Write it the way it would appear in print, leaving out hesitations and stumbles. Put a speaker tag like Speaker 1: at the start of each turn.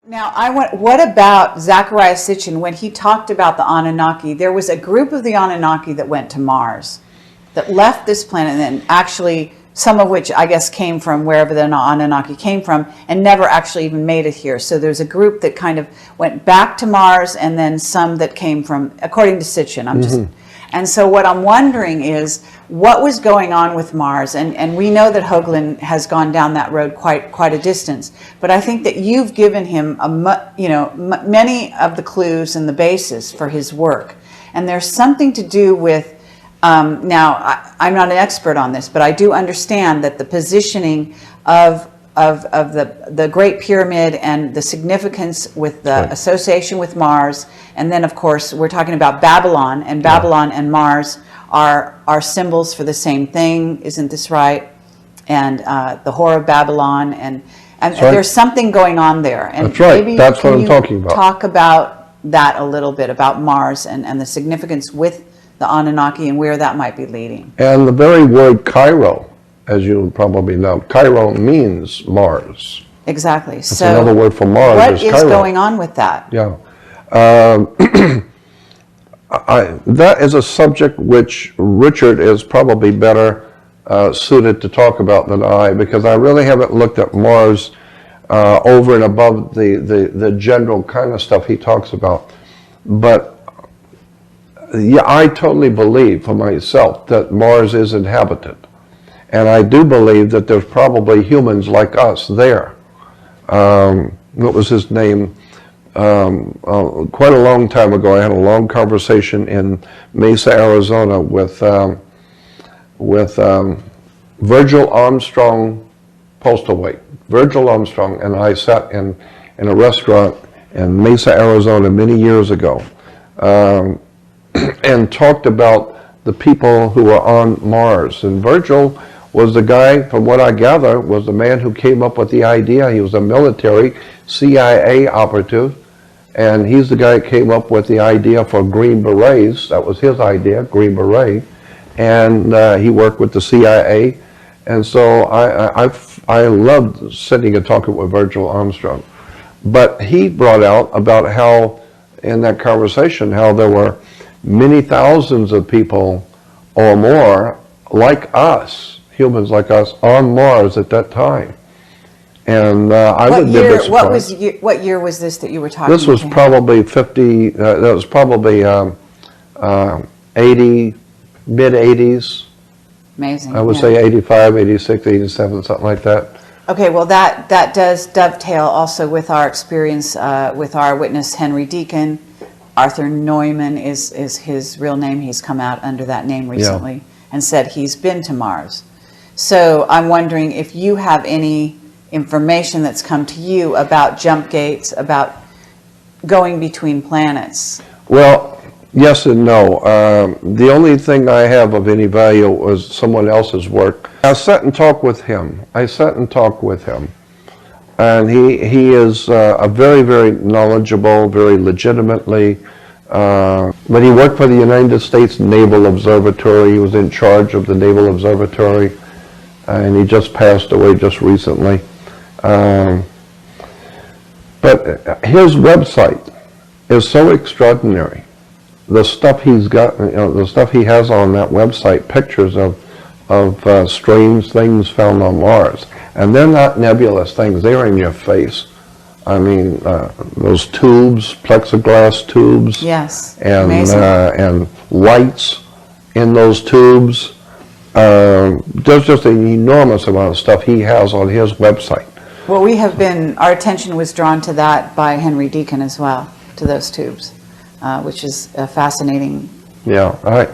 Speaker 1: Now, what about Zecharia Sitchin? When he talked about the Anunnaki, there was a group of the Anunnaki that went to Mars, that left this planet, and then actually, some of which I guess came from wherever the Anunnaki came from, and never actually even made it here. So there's a group that kind of went back to Mars, and then some that came from, according to Sitchin, and so what I'm wondering is, what was going on with Mars? And we know that Hoagland has gone down that road quite a distance. But I think that you've given him many of the clues and the basis for his work. And there's something to do with, now I'm not an expert on this, but I do understand that the positioning of the Great Pyramid and the significance with the association with Mars, and then of course we're talking about Babylon, and Babylon and Mars are symbols for the same thing, isn't this right? And the Whore of Babylon, and there's something going on there. And
Speaker 2: that's right. Maybe that's what I'm talking about.
Speaker 1: Talk about that a little bit, about Mars and the significance with the Anunnaki and where that might be leading.
Speaker 2: And the very word Cairo, as you probably know, Cairo means Mars.
Speaker 1: Exactly.
Speaker 2: It's so another word for Mars.
Speaker 1: What
Speaker 2: is
Speaker 1: Cairo.
Speaker 2: Cairo.
Speaker 1: Going on with that?
Speaker 2: Yeah. That is a subject which Richard is probably better suited to talk about than I, because I really haven't looked at Mars over and above the general kind of stuff he talks about. But yeah, I totally believe for myself that Mars is inhabited. And I do believe that there's probably humans like us there. What was his name? Quite a long time ago, I had a long conversation in Mesa, Arizona with Virgil Armstrong Postlethwaite. Virgil Armstrong and I sat in a restaurant in Mesa, Arizona many years ago and talked about the people who were on Mars. And Virgil was the guy, from what I gather, was the man who came up with the idea. He was a military CIA operative, and he's the guy that came up with the idea for Green Berets. That was his idea, Green Beret, and he worked with the CIA. And so I loved sitting and talking with Virgil Armstrong. But he brought out about how, in that conversation, how there were many thousands of people or more like us, humans like us, on Mars at that time. And I would be a bit surprised.
Speaker 1: What year was this that you were talking about?
Speaker 2: This was probably 50, that was probably 80, mid-80s.
Speaker 1: Amazing.
Speaker 2: I would say 85, 86, 87, something like that.
Speaker 1: Okay, well that does dovetail also with our experience with our witness Henry Deacon. Arthur Neumann is his real name. He's come out under that name recently and said he's been to Mars. So I'm wondering if you have any information that's come to you about jump gates, about going between planets.
Speaker 2: Well, yes and no. The only thing I have of any value was someone else's work. I sat and talked with him. And he is a very, very knowledgeable, very legitimately, but he worked for the United States Naval Observatory. He was in charge of the Naval Observatory, and he just passed away just recently. But his website is so extraordinary. The stuff he's got, the stuff he has on that website, pictures of strange things found on Mars. And they're not nebulous things, they're in your face. I mean, those tubes, plexiglass tubes.
Speaker 1: Yes,
Speaker 2: and lights in those tubes. There's just an enormous amount of stuff he has on his website.
Speaker 1: Well, our attention was drawn to that by Henry Deacon as well, to those tubes, which is fascinating.
Speaker 2: Yeah, all right.